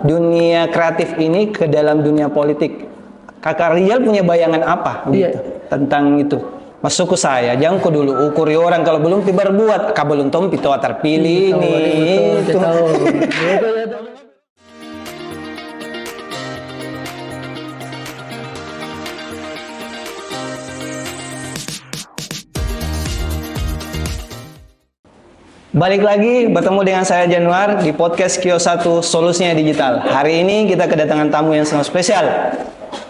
dunia kreatif ini ke dalam dunia politik. Kakak Rijal punya bayangan apa gitu, tentang itu? Masuk ke saya, jangan kok dulu ukuri orang kalau belum berbuat, belum tahu pitoa terpilih nih. Balik lagi bertemu dengan saya Januar di podcast Kio1 Solusinya Digital. Hari ini kita kedatangan tamu yang sangat spesial.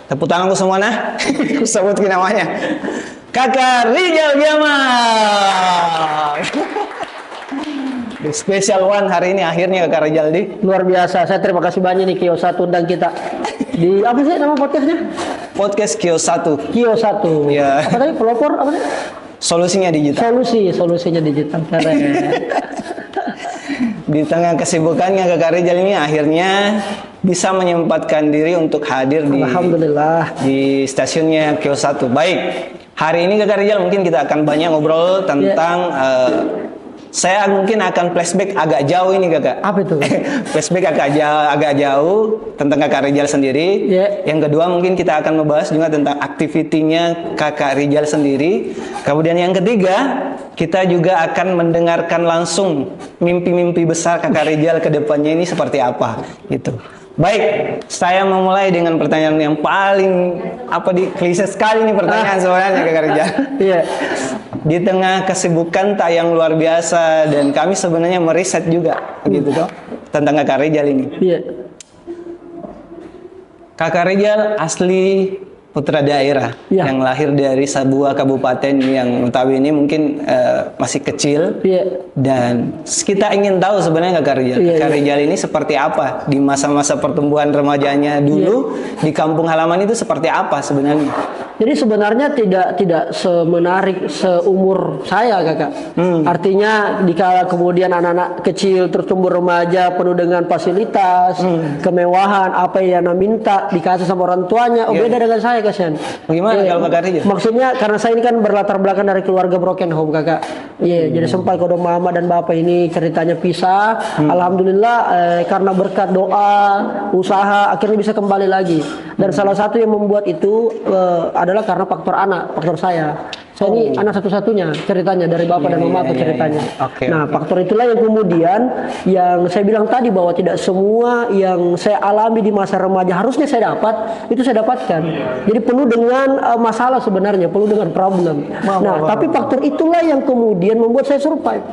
Tepuk tanganku semua nah. Aku sebutin namanya. Kakak Rijal Jamal. The special one hari ini akhirnya Kakak Rijal di. Luar biasa. Saya terima kasih banyak nih Kio1 undang kita. Di apa sih nama podcastnya? Podcast Kio1. Kio1. Ya. Apa tadi? Pelopor apa tadi? Solusinya digital. Solusinya digital. Keren. Di tengah kesibukannya Kakak Rijal ini akhirnya bisa menyempatkan diri untuk hadir Alhamdulillah di stasiunnya Kio1. Baik, hari ini Kakak Rijal mungkin kita akan banyak ngobrol tentang saya mungkin akan flashback agak jauh ini Kakak. Apa itu? Flashback agak jauh tentang Kakak Rijal sendiri. Yang kedua mungkin kita akan membahas juga tentang aktivitinya Kakak Rijal sendiri. Kemudian yang ketiga kita juga akan mendengarkan langsung mimpi-mimpi besar Kakak Rijal ke depannya ini seperti apa gitu. Baik, saya memulai dengan pertanyaan yang paling klise sekali nih pertanyaan sebenarnya Kakak Rijal. Iya. Di tengah kesibukan tayang luar biasa dan kami sebenarnya meriset juga gitu toh tentang Kakak Rijal ini. Iya. Kakak Rijal asli putra daerah yang lahir dari sebuah kabupaten yang notabene mungkin masih kecil. Dan kita ingin tahu sebenarnya Kakak Rijal. Kakak Rijal ini seperti apa di masa-masa pertumbuhan remajanya dulu di kampung halaman itu seperti apa sebenarnya? Jadi sebenarnya tidak semenarik seumur saya Kakak. Artinya dikala kemudian anak-anak kecil tertumbuh remaja penuh dengan fasilitas, kemewahan, apa yang Anda minta dikasih sama orang tuanya. Beda dengan saya kasihan. Bagaimana kalau Kakak Rijal? Maksudnya karena saya ini kan berlatar belakang dari keluarga broken home Kakak. Jadi sempat kalau mama dan bapak ini ceritanya pisah. Alhamdulillah karena berkat doa, usaha akhirnya bisa kembali lagi. Dan salah satu yang membuat itu adalah karena faktor anak, faktor saya. Saya ini anak satu-satunya ceritanya dari bapak dan mama aku ceritanya. Nah, faktor itulah yang kemudian yang saya bilang tadi bahwa tidak semua yang saya alami di masa remaja harusnya saya dapat, itu saya dapatkan. Jadi penuh dengan masalah sebenarnya, penuh dengan problem. Tapi faktor itulah yang kemudian membuat saya survive.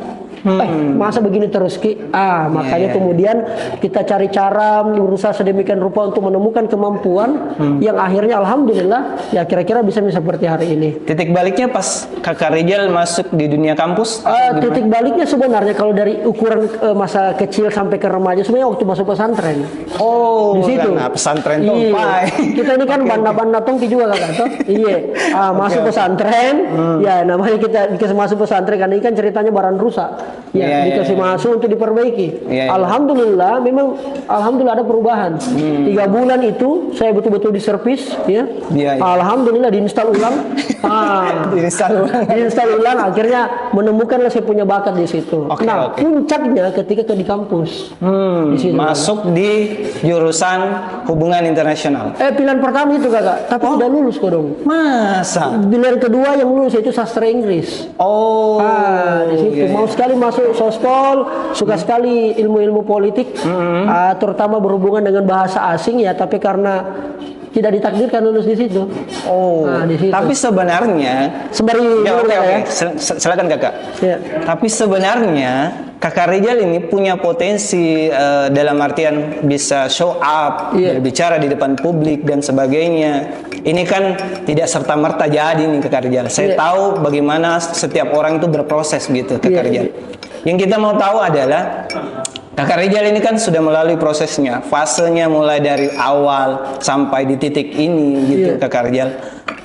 Masa begini terus Ki? Makanya kemudian kita cari cara berusaha sedemikian rupa untuk menemukan kemampuan yang akhirnya alhamdulillah ya kira-kira bisa seperti hari ini. Titik baliknya pas Kakak Rijal masuk di dunia kampus? Titik baliknya sebenarnya kalau dari ukuran masa kecil sampai ke remaja sebenarnya waktu masuk pesantren. Di situ. Karena pesantren kita ini kan banda-banda tongki juga Kakak. Masuk pesantren, ya namanya kita masuk pesantren kan ini kan ceritanya barang rusak. Dikasih masuk untuk diperbaiki. Alhamdulillah, memang alhamdulillah ada perubahan. 3 bulan itu saya betul-betul diservis, alhamdulillah diinstal ulang. diinstal ulang, akhirnya menemukan saya punya bakat di situ. Puncaknya ketika di kampus. Di situ, masuk di jurusan hubungan internasional. Pilihan pertama itu Kakak, tapi udah lulus kok dong. Masa? Pilihan kedua yang lulus itu sastra Inggris. Di situ mau sekali masuk sospol, suka sekali ilmu-ilmu politik, terutama berhubungan dengan bahasa asing ya, tapi karena tidak ditakdirkan lulus di situ. Di situ. Tapi sebenarnya silakan Kakak. Tapi sebenarnya Kakak Rijal ini punya potensi dalam artian bisa show up, berbicara di depan publik dan sebagainya. Ini kan tidak serta-merta jadi nih Kakak Rijal. Saya tahu bagaimana setiap orang itu berproses gitu Kakak Rijal. Yang kita mau tahu adalah Kakak Rijal ini kan sudah melalui prosesnya, fasenya mulai dari awal sampai di titik ini gitu Kakak Rijal.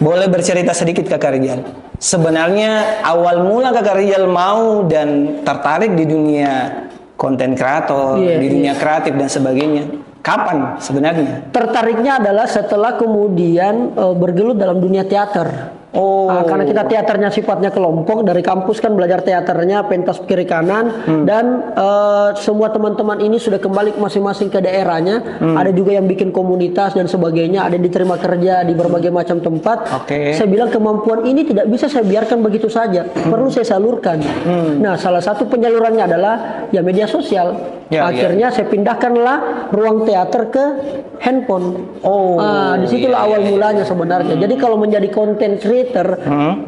Boleh bercerita sedikit Kakak Rijal? Sebenarnya awal mula Kakak Rijal mau dan tertarik di dunia konten kreator, di dunia kreatif dan sebagainya. Kapan sebenarnya? Tertariknya adalah setelah kemudian bergelut dalam dunia teater. Oh. Karena kita teaternya sifatnya kelompok, dari kampus kan belajar teaternya pentas kiri kanan, dan semua teman-teman ini sudah kembali masing-masing ke daerahnya. Ada juga yang bikin komunitas dan sebagainya, ada yang diterima kerja di berbagai macam tempat. Saya bilang kemampuan ini tidak bisa saya biarkan begitu saja, perlu saya salurkan. Nah, salah satu penyalurannya adalah ya media sosial. Akhirnya saya pindahkanlah ruang teater ke handphone. Disitulah awal mulanya sebenarnya. Jadi kalau menjadi content creator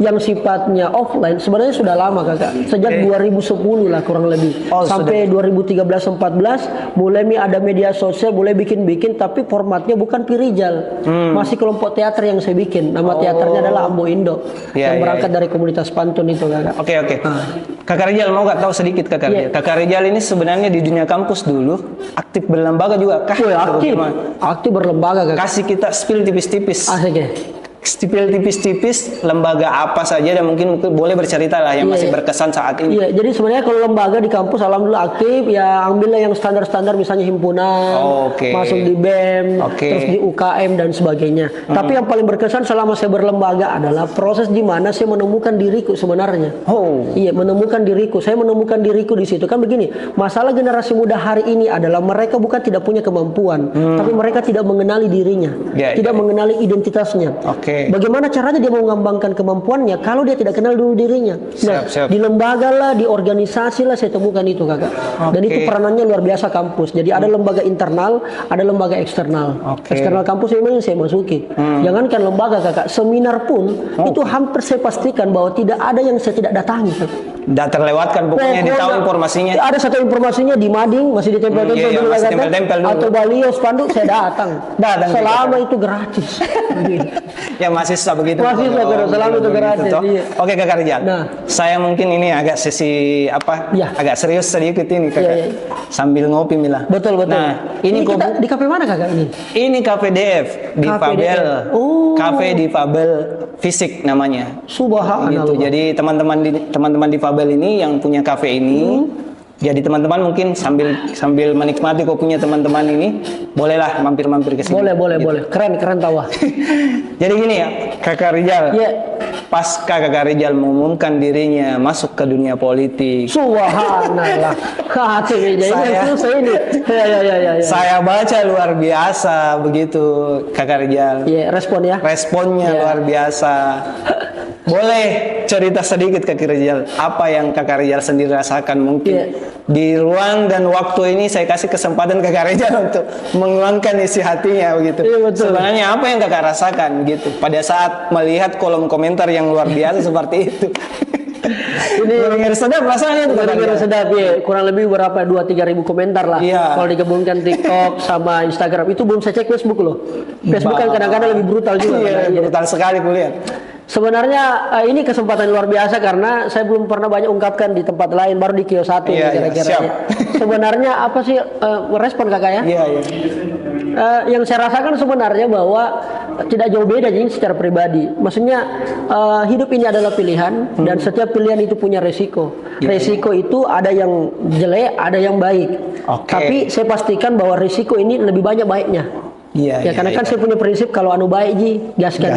yang sifatnya offline sebenarnya sudah lama kakak. Sejak 2010 lah kurang lebih. Sampai 2013-14 mulai ada media sosial, mulai bikin-bikin, tapi formatnya bukan Pirijal. Masih kelompok teater yang saya bikin. Nama teaternya adalah Ambo Indo. Yang berangkat dari komunitas pantun itu kakak. Oke. Kakak Rijal mau gak tahu sedikit kakak Rijal? Kakak Rijal ini sebenarnya di dunia kampus dulu aktif berlembaga juga kah? Aktif berlembaga kakak. Kasih kita spill tipis-tipis. Asik ya. Spill tipis-tipis lembaga apa saja dan mungkin boleh bercerita lah yang masih berkesan saat ini. Jadi sebenarnya kalau lembaga di kampus alhamdulillah aktif, ya ambillah yang standar-standar misalnya himpunan, masuk di BEM, terus di UKM dan sebagainya. Tapi yang paling berkesan selama saya berlembaga adalah proses di mana saya menemukan diriku sebenarnya. Menemukan diriku. Saya menemukan diriku di situ. Kan begini, masalah generasi muda hari ini adalah mereka bukan tidak punya kemampuan, tapi mereka tidak mengenali dirinya, tidak mengenali identitasnya. Bagaimana caranya dia mau mengembangkan kemampuannya kalau dia tidak kenal dulu dirinya? Di lembaga lah, di organisasi lah saya temukan itu kakak. Dan itu peranannya luar biasa kampus. Jadi ada lembaga internal, ada lembaga eksternal. Eksternal kampus memang yang saya masuki. Jangankan lembaga kakak, seminar pun itu hampir saya pastikan bahwa tidak ada yang saya tidak datangi kakak. Tidak terlewatkan pokoknya, ditahu informasinya. Ada satu informasinya di mading masih ditempel-tempel dulu kakak. Atau balio spanduk saya datang. Selama itu gratis. Ya mahasiswa begitu. Mahasiswa selama itu gratis. Oke kakak Rijal. Saya mungkin ini agak sesi agak serius sedikit ini kakak. Sambil ngopi Mila. Betul. Nah, ini kita di kafe mana kakak ini? Ini kafe DF di Fabel. Kafe di Fabel Fisik namanya. Subhanallah. Gitu. Jadi teman-teman di Fabel ini yang punya kafe ini. Jadi teman-teman mungkin sambil menikmati kopinya teman-teman ini, bolehlah mampir-mampir ke sini. Boleh. Keren tawa. Jadi gini ya, kakak Rijal. Pas kakak Rijal mengumumkan dirinya masuk ke dunia politik. Subhanallah. Saya baca luar biasa begitu kakak Rijal. Responnya luar biasa. Boleh cerita sedikit kakak Rijal, apa yang kakak Rijal sendiri rasakan mungkin di ruang dan waktu ini saya kasih kesempatan kakak Rijal untuk mengeluarkan isi hatinya begitu. Sebenarnya apa yang kakak rasakan gitu pada saat melihat kolom komentar yang luar biasa seperti itu. Ini sedap rasanya itu. Sedap kurang lebih berapa 2-3 ribu komentar lah. Kalau digabungkan TikTok sama Instagram itu belum saya cek Facebook loh. Facebook kan kadang-kadang lebih brutal juga. Brutal sekali kulihat. Sebenarnya ini kesempatan luar biasa karena saya belum pernah banyak ungkapkan di tempat lain, baru di kios 1 kira-kira. Sebenarnya apa sih respon kakak ya? Yang saya rasakan sebenarnya bahwa tidak jauh beda jadi secara pribadi. Maksudnya hidup ini adalah pilihan dan setiap pilihan itu punya resiko. Resiko itu ada yang jelek, ada yang baik. Tapi saya pastikan bahwa resiko ini lebih banyak baiknya. Karena kan saya punya prinsip kalau anu baik gaskan.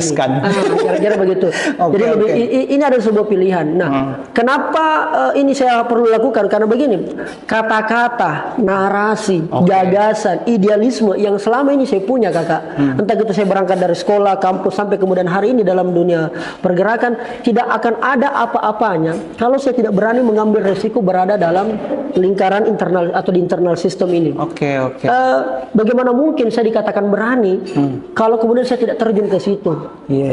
Kira-kira begitu. Jadi ini ada sebuah pilihan. Nah, kenapa ini saya perlu lakukan? Karena begini, kata-kata, narasi, gagasan, idealisme yang selama ini saya punya kakak. Entah itu saya berangkat dari sekolah, kampus sampai kemudian hari ini dalam dunia pergerakan, tidak akan ada apa-apanya kalau saya tidak berani mengambil resiko berada dalam lingkaran internal atau di internal sistem ini. Bagaimana mungkin saya dikatakan berani kalau kemudian saya tidak terjun ke situ?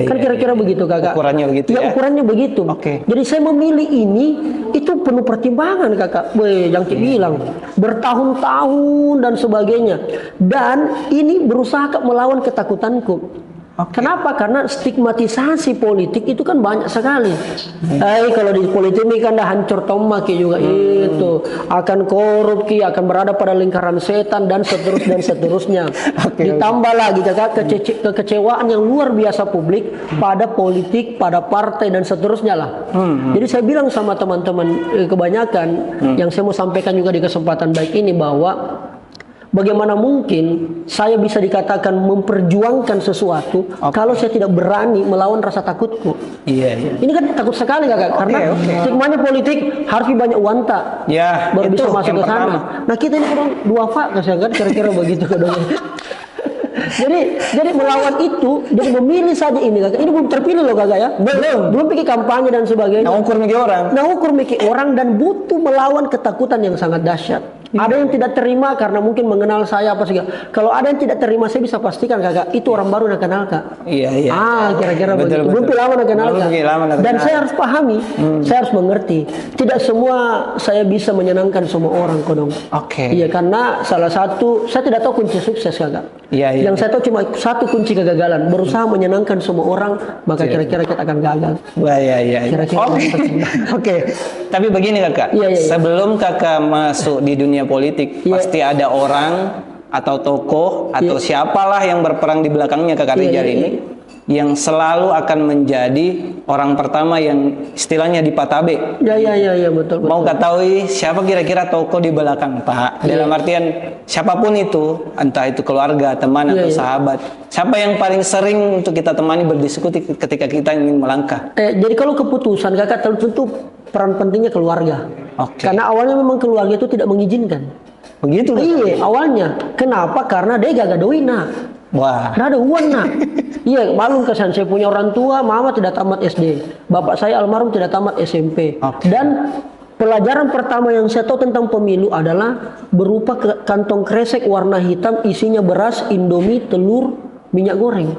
Kan kira-kira begitu kakak. Ukurannya begitu ya? Ukurannya begitu. Jadi saya memilih ini itu penuh pertimbangan kakak. Yang bilang bertahun-tahun dan sebagainya. Dan ini berusaha melawan ketakutanku. Kenapa? Karena stigmatisasi politik itu kan banyak sekali. Kalau di politik ini kan dah hancur tomak juga itu akan korup, akan berada pada lingkaran setan dan seterusnya. Ditambah lagi kakak kekecewaan yang luar biasa publik pada politik, pada partai dan seterusnya lah. Jadi saya bilang sama teman-teman kebanyakan yang saya mau sampaikan juga di kesempatan baik ini bahwa bagaimana mungkin saya bisa dikatakan memperjuangkan sesuatu kalau saya tidak berani melawan rasa takutku. Iya, iya. Ini kan takut sekali kakak, karena stigmanya politik harus banyak uanta, baru bisa masuk ke sana. Nah kita ini kadang dua fakas ya kan, kira-kira begitu kadang. Jadi melawan itu, jadi memilih saja ini kakak. Ini belum terpilih loh kakak ya. Belum pikir kampanye dan sebagainya. Nah ukur mikir orang dan butuh melawan ketakutan yang sangat dahsyat. Ada yang tidak terima karena mungkin mengenal saya apa segala. Kalau ada yang tidak terima, saya bisa pastikan kakak, itu orang baru nak kenal kak. Iya. Kira-kira begitu. Belum lama nak kenal kak. Dan saya harus pahami, saya harus mengerti. Tidak semua saya bisa menyenangkan semua orang kodong. Iya, karena salah satu saya tidak tahu kunci sukses kakak. Iya. Yang saya tahu cuma satu kunci kegagalan, berusaha menyenangkan semua orang, maka kira-kira kita akan gagal. Wah, iya. Kira-kira Oke. Tapi begini kakak, sebelum kakak masuk di dunia politik, pasti ada orang atau tokoh atau siapalah yang berperang di belakangnya kakak Rijal ini, yang selalu akan menjadi orang pertama yang istilahnya dipatabe. Iya, betul. Mau ketahui siapa kira-kira tokoh di belakang Pak? Dalam artian siapapun itu, entah itu keluarga, teman atau sahabat. Siapa yang paling sering untuk kita temani berdiskusi ketika kita ingin melangkah? Jadi kalau keputusan kakak tentu peran pentingnya keluarga. Karena awalnya memang keluarga itu tidak mengizinkan. Begitu? Iya, awalnya. Kenapa? Karena dia gak doin nak. Wah. Nah ada uang nak. Iya, malum kesan saya punya orang tua, mama tidak tamat SD, bapak saya almarhum tidak tamat SMP. Dan pelajaran pertama yang saya tahu tentang pemilu adalah berupa kantong kresek warna hitam isinya beras, indomie, telur, minyak goreng.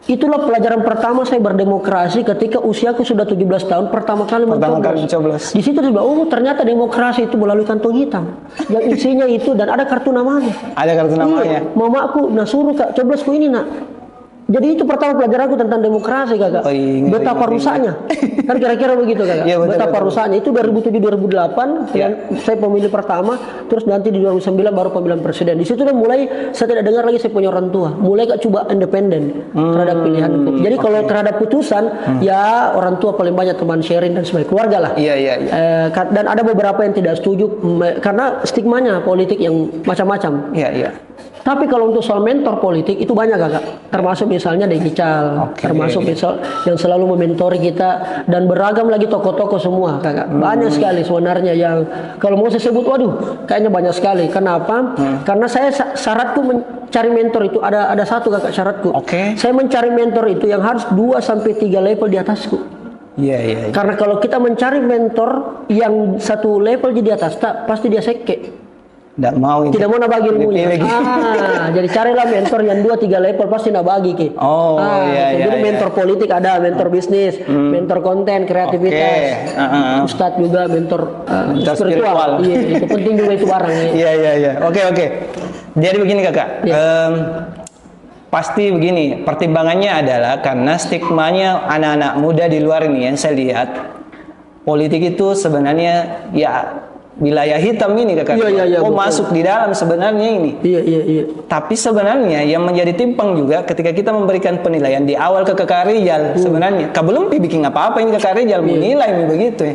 Itulah pelajaran pertama saya berdemokrasi ketika usiaku sudah 17 tahun pertama kali mencoblos. Di situ saya bilang, ternyata demokrasi itu melalui kantong hitam yang isinya itu dan ada kartu namanya. Ada kartu namanya. Mamaku suruh kak coblosku ini nak. Jadi itu pertama pelajaranku tentang demokrasi kakak. Betapa rusaknya. Kan kira-kira begitu kakak. Betapa rusaknya. Itu 2007-2008 saya pemilih pertama, terus nanti di 2009 baru pemilihan presiden. Di situ mulai saya tidak dengar lagi saya punya orang tua. Mulai gak coba independen terhadap pilihanku. Jadi kalau terhadap putusan ya orang tua paling banyak teman sharing dan sebagainya, keluarga lah. Dan ada beberapa yang tidak setuju karena stigmanya politik yang macam-macam. Tapi kalau untuk soal mentor politik itu banyak kakak, termasuk misalnya Degical, termasuk misal yang selalu mementori kita dan beragam lagi tokoh-tokoh semua kakak. Banyak sekali sebenarnya yang kalau mau saya sebut, waduh, kayaknya banyak sekali. Kenapa? Karena saya syaratku mencari mentor itu ada satu kakak syaratku. Saya mencari mentor itu yang harus 2 sampai 3 level di atasku. Karena kalau kita mencari mentor yang 1 level di atas, pasti dia seke. Tidak mau nak bagi ilmunya. Jadi carilah mentor yang 2-3 level pasti nak bagi ki. Jadi mentor politik ada, mentor bisnis, mentor konten, kreativitas, ustadz juga, mentor spiritual. Itu penting juga itu barang. Oke. Jadi begini kakak. Pasti begini, pertimbangannya adalah karena stigmanya anak-anak muda di luar ini yang saya lihat, politik itu sebenarnya wilayah hitam ini kakak. Masuk di dalam sebenarnya ini. Tapi sebenarnya yang menjadi timpang juga ketika kita memberikan penilaian di awal ke kakak Rijal sebenarnya. Belum bikin apa-apa ini kakak Rijal menilai begitu ya.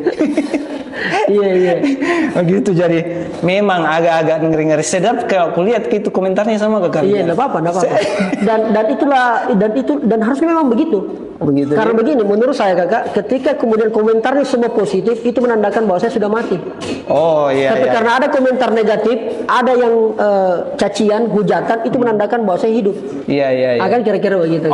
Begitu, jadi memang agak-agak ngeri-ngeri sedap kalau aku lihat gitu komentarnya sama kakak Rijal. Enggak apa-apa. Dan harusnya memang begitu. Karena begini, menurut saya kakak, ketika kemudian komentarnya semua positif, itu menandakan bahwa saya sudah mati. Tapi karena ada komentar negatif, ada yang cacian, hujatan, itu menandakan bahwa saya hidup. Akan kira-kira begitu.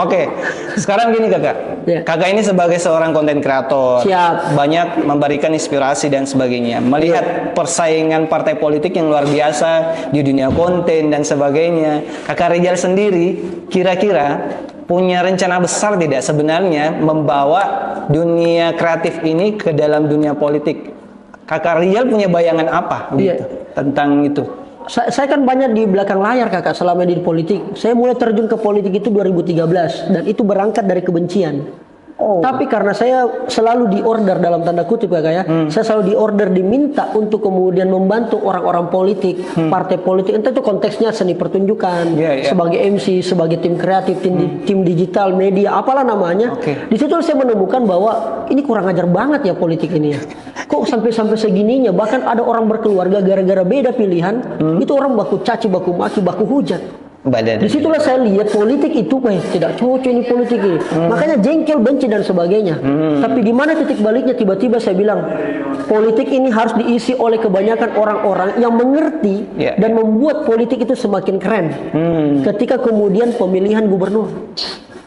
Sekarang gini kakak, kakak ini sebagai seorang konten kreator, banyak memberikan inspirasi dan sebagainya. Melihat persaingan partai politik yang luar biasa di dunia konten dan sebagainya, kakak Rijal sendiri kira-kira punya rencana besar tidak sebenarnya membawa dunia kreatif ini ke dalam dunia politik? Kakak Rijal punya bayangan apa tentang itu? Saya kan banyak di belakang layar kakak selama di politik. Saya mulai terjun ke politik itu 2013 dan itu berangkat dari kebencian. Tapi karena saya selalu diorder dalam tanda kutip kakak ya, saya selalu diorder diminta untuk kemudian membantu orang-orang politik, partai politik, entah itu konteksnya seni pertunjukan, sebagai MC, sebagai tim kreatif, tim digital, media, apalah namanya. Di situ saya menemukan bahwa ini kurang ajar banget ya politik ini ya. kok sampai segininya, bahkan ada orang berkeluarga gara-gara beda pilihan, itu orang baku caci, baku maki, baku hujat. Disitulah saya lihat politik itu tidak cocok ini politik ini. Makanya jengkel, benci dan sebagainya. Tapi di mana titik baliknya, tiba-tiba saya bilang politik ini harus diisi oleh kebanyakan orang-orang yang mengerti dan membuat politik itu semakin keren. Ketika kemudian pemilihan gubernur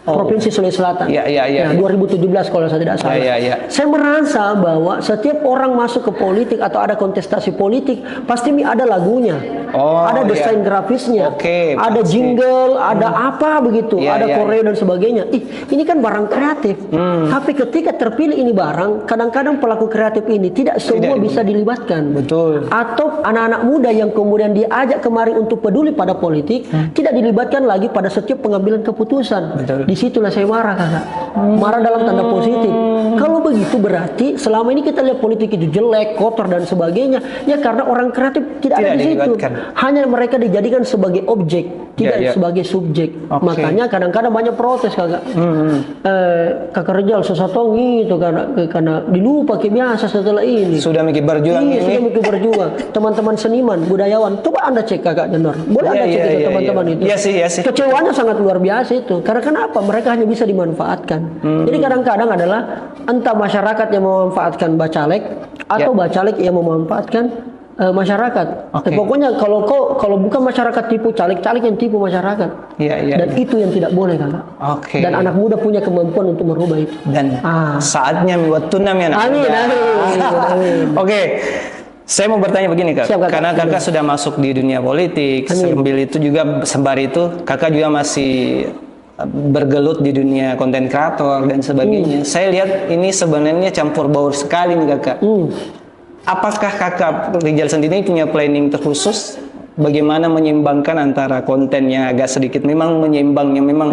Provinsi Sulawesi Selatan. 2017 kalau saya tidak salah. Saya merasa bahwa setiap orang masuk ke politik atau ada kontestasi politik pasti ada lagunya, ada desain grafisnya, ada jingle, ada apa begitu, ada koreo dan sebagainya. Ini kan barang kreatif. Tapi ketika terpilih ini barang, kadang-kadang pelaku kreatif ini tidak semua bisa dilibatkan. Betul. Atau anak-anak muda yang kemudian diajak kemari untuk peduli pada politik tidak dilibatkan lagi pada setiap pengambilan keputusan. Betul. Disitulah saya marah, kakak. Marah dalam tanda positif. Kalau begitu berarti selama ini kita lihat politik itu jelek, kotor dan sebagainya. Ya karena orang kreatif tidak ada di situ. Hanya mereka dijadikan sebagai objek, tidak sebagai subjek. Makanya kadang-kadang banyak protes, kakak. Kakak Rizal sesatong itu karena dilupa biasa setelah ini. Sudah mikir berjuang ini. Sudah mikir berjuang. Teman-teman seniman, budayawan, coba Anda cek, kakak Janor. Boleh Anda cek itu teman-teman itu. Iya sih. Kecewaannya sangat luar biasa itu. Karena kenapa? Mereka hanya bisa dimanfaatkan. Jadi kadang-kadang adalah entah masyarakat yang memanfaatkan bacalek atau bacalek yang memanfaatkan masyarakat. Pokoknya kalau bukan masyarakat tipu caleg yang tipu masyarakat. Dan itu yang tidak boleh, kakak. Dan anak muda punya kemampuan untuk merubah itu. Dan saatnya waktunya anak muda. Amin. Saya mau bertanya begini, Kak. Siap, karena kakak sudah masuk di dunia politik, sambil itu juga sembari itu kakak juga masih bergelut di dunia konten kreator dan sebagainya. Saya lihat ini sebenarnya campur baur sekali nih, kakak. Apakah kakak Rizal sendiri punya planning terkhusus bagaimana menyeimbangkan antara konten yang agak sedikit memang menyeimbangnya, memang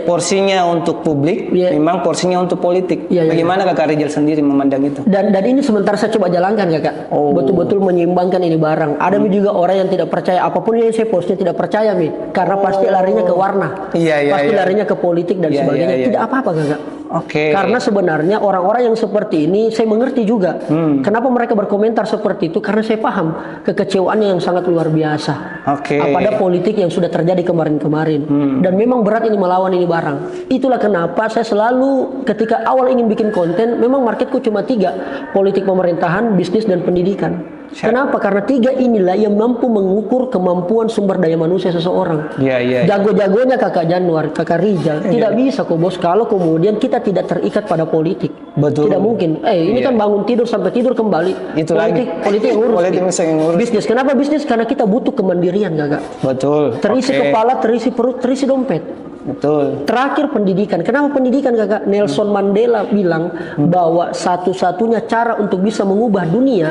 porsinya untuk publik, memang porsinya untuk politik. Bagaimana kakak Rizal sendiri memandang itu? Dan ini sementara saya coba jalankan, kakak. Betul-betul menyeimbangkan ini barang. Ada juga orang yang tidak percaya apapun yang saya postnya, tidak percaya karena pasti larinya ke warna, pasti larinya ke politik dan sebagainya. Tidak apa-apa, kakak. Karena sebenarnya orang-orang yang seperti ini saya mengerti juga kenapa mereka berkomentar seperti itu, karena saya paham kekecewaannya yang sangat luar biasa pada politik yang sudah terjadi kemarin-kemarin. Dan memang berat ini melawan ini barang. Itulah kenapa saya selalu ketika awal ingin bikin konten, memang marketku cuma 3, politik, pemerintahan, bisnis dan pendidikan. Kenapa? Karena 3 inilah yang mampu mengukur kemampuan sumber daya manusia seseorang. Jago-jagonya kakak Januar, kakak Rizal tidak bisa kok, bos, kalau kemudian kita tidak terikat pada politik. Tidak mungkin. Ini kan bangun tidur sampai tidur kembali. Itu politik yang ngurus. Bisnis. Kenapa bisnis? Karena kita butuh kemandirian, kakak. Betul. Terisi kepala, terisi perut, terisi dompet. Betul. Terakhir pendidikan. Kenapa pendidikan, kakak? Nelson Mandela bilang bahwa satu-satunya cara untuk bisa mengubah dunia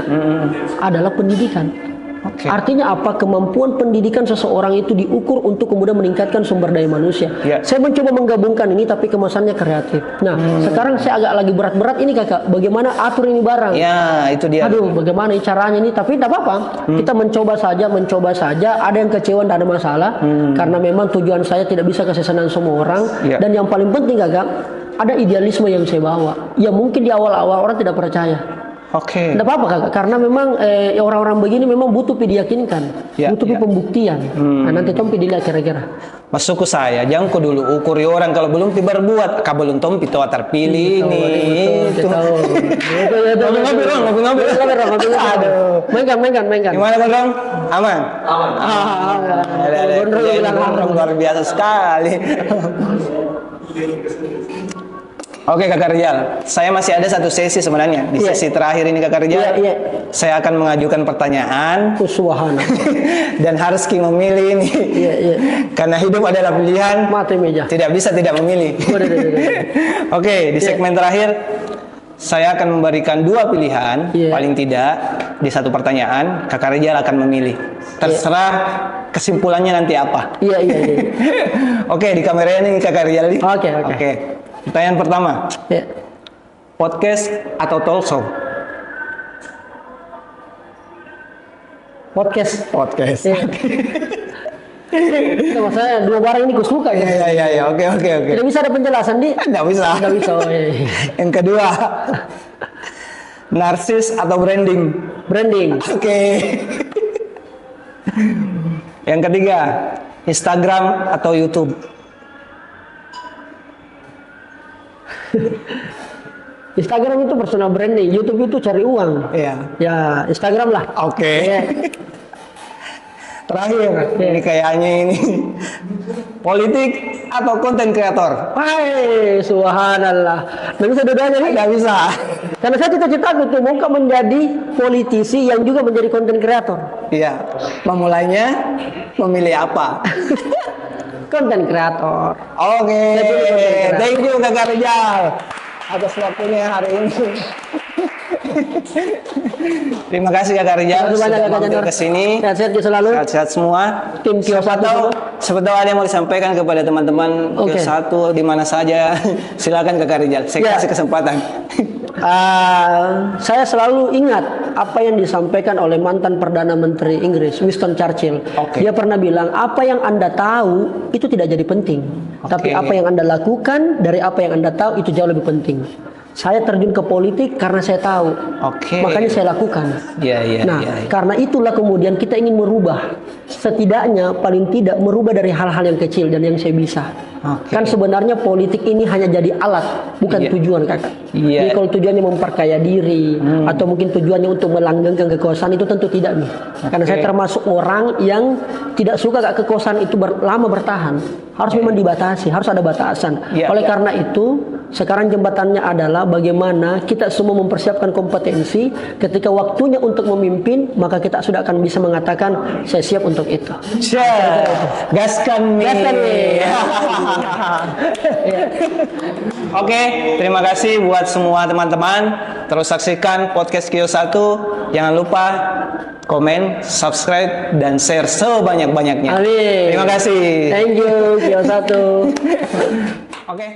adalah pendidikan. Artinya apa? Kemampuan pendidikan seseorang itu diukur untuk kemudian meningkatkan sumber daya manusia. Saya mencoba menggabungkan ini tapi kemasannya kreatif. Nah, sekarang saya agak lagi berat-berat ini, kakak. Bagaimana atur ini barang? Itu dia. Aduh, bagaimana caranya ini? Tapi tidak apa-apa. Kita mencoba saja. Ada yang kecewa, tidak ada masalah. Karena memang tujuan saya tidak bisa kasih senang semua orang. Dan yang paling penting, kakak, ada idealisme yang saya bawa. Ya mungkin di awal-awal orang tidak percaya. Tidak apa-apa, kakak, karena memang orang-orang begini memang butuh diyakinkan, butuh pembuktian. Nah, nanti tompi dilihat kira-kira. Masuk ke saya, jangan kau dulu ukuri orang kalau belum berbuat, kau belum tompi toa terpilih ini. Ngopi-ngopi. Aduh. Mainkan. Gimana, Gondrong? Aman. Gondrong luar biasa sekali. Oke, kakak Rizal, saya masih ada satu sesi sebenarnya. Di sesi terakhir ini, kakak Rizal, saya akan mengajukan pertanyaan. Dan harus memilih ini. Karena hidup adalah pilihan. Tidak bisa tidak memilih. Oke, di segmen terakhir saya akan memberikan 2 pilihan, paling tidak di satu pertanyaan, kakak Rizal akan memilih. Terserah kesimpulannya nanti apa. Oke, di kamera ini kakak Rizal. Oke. Pertanyaan pertama, podcast atau talk show? Podcast. Maksudnya 2 barang ini gue suka ya. Iya. Oke. Tidak bisa ada penjelasan di? Tidak bisa. Tidak bisa. Yang kedua, Narsis atau branding? Branding. Oke. Yang ketiga, Instagram atau YouTube? Instagram itu personal branding, YouTube itu cari uang. Iya. Ya, Instagram lah. Oke. Iya. Terakhir, ini kayaknya ini politik atau konten kreator? Hai, subhanallah. Nggak bisa dua-duanya nih. Nggak bisa. Karena saya cita-citaku tuh mau menjadi politisi yang juga menjadi konten kreator. Iya. Memulainya memilih apa? Konten kreator. Oke. Thank you Kakak Rijal atas waktunya hari ini. Terima kasih Kakak Rijal sudah mampir ke sini. Sehat-sehat selalu. Sehat-sehat semua. Tim Kios 1. Siapa tahu ada yang mau disampaikan kepada teman-teman Kios 1 di mana saja. Silakan Kakak Rijal. Saya kasih kesempatan. Saya selalu ingat apa yang disampaikan oleh mantan Perdana Menteri Inggris Winston Churchill. Dia pernah bilang, apa yang Anda tahu itu tidak jadi penting, tapi apa yang Anda lakukan dari apa yang Anda tahu itu jauh lebih penting. Saya terjun ke politik karena saya tahu, makanya saya lakukan. Karena itulah kemudian kita ingin merubah, setidaknya paling tidak merubah dari hal-hal yang kecil dan yang saya bisa. Kan sebenarnya politik ini hanya jadi alat, bukan tujuan Kakak. Jadi kalau tujuannya memperkaya diri atau mungkin tujuannya untuk melanggengkan kekuasaan itu tentu tidak nih. Karena saya termasuk orang yang tidak suka kekuasaan itu lama bertahan. Harus memang dibatasi, harus ada batasan. Oleh karena itu, sekarang jembatannya adalah bagaimana kita semua mempersiapkan kompetensi ketika waktunya untuk memimpin, maka kita sudah akan bisa mengatakan saya siap untuk itu. Gaskan nih. Oke, terima kasih buat semua teman-teman. Terus saksikan podcast Kios 1. Jangan lupa komen, subscribe, dan share sebanyak-banyaknya. Amin. Terima kasih. Thank you, Kios 1. Oke.